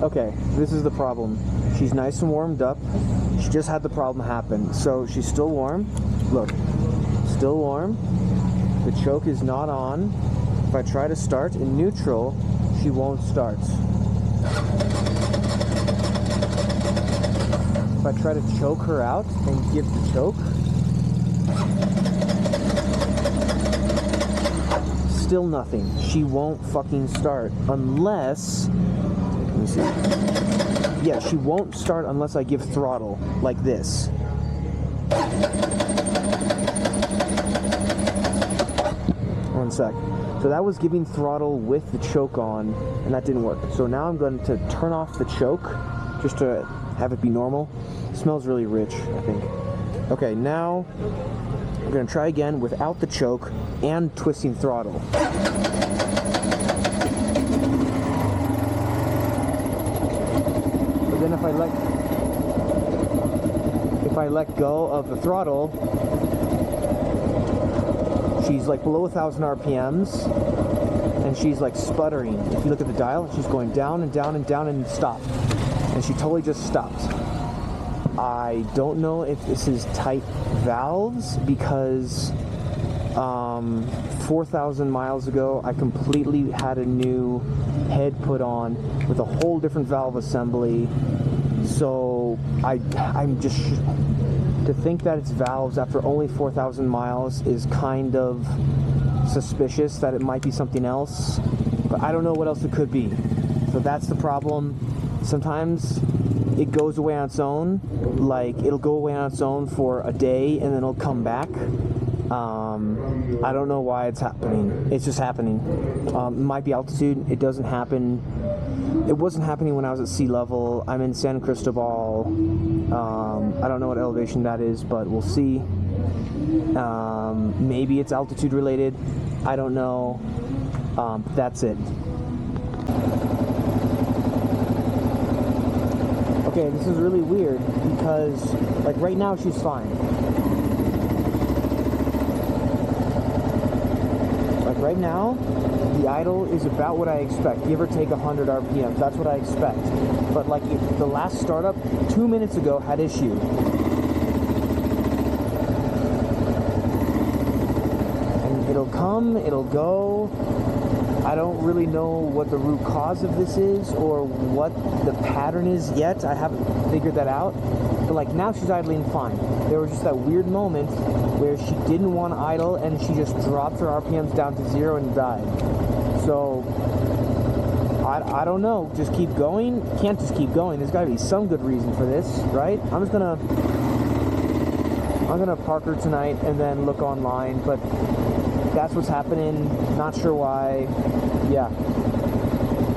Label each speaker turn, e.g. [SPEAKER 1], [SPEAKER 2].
[SPEAKER 1] Okay, this is the problem. She's nice and warmed up. She just had the problem happen. So she's still warm. Look, still warm. The choke is not on. If I try to start in neutral, she won't start. If I try to choke her out and give the choke, still nothing. She won't fucking start unless, let me see. Yeah, she won't start unless I give throttle like this. One sec. So that was giving throttle with the choke on, and that didn't work. So now I'm going to turn off the choke just to have it be normal. It smells really rich, I think. Okay, now I'm going to try again without the choke and twisting throttle. But then if I let go of the throttle, she's like below 1,000 RPMs, and she's like sputtering. If you look at the dial, she's going down and down and down and stop. And she totally just stopped. I don't know if this is tight valves because 4,000 miles ago, I completely had a new head put on with a whole different valve assembly. So I'm just, to think that it's valves after only 4,000 miles is kind of suspicious that it might be something else, but I don't know what else it could be. So that's the problem. Sometimes it goes away on its own, like it'll go away on its own for a day and then it'll come back. I don't know why it's happening. It's just happening. It might be altitude. It doesn't happen. It wasn't happening when I was at sea level. I'm in San Cristobal. I don't know what elevation that is, but we'll see. Maybe it's altitude related. I don't know. That's it. Okay, this is really weird because, like, right now she's fine. Like, right now, the idle is about what I expect. Give or take 100 RPM. That's what I expect. But, like, the last startup 2 minutes ago had issue. And it'll come, it'll go. I don't really know what the root cause of this is or what the pattern is yet. I haven't figured that out. But like now she's idling fine. There was just that weird moment where she didn't want to idle and she just dropped her RPMs down to 0 and died. So I don't know. Just keep going. Can't just keep going. There's got to be some good reason for this, right? I'm gonna park her tonight and then look online, but that's what's happening. Not sure why. Yeah.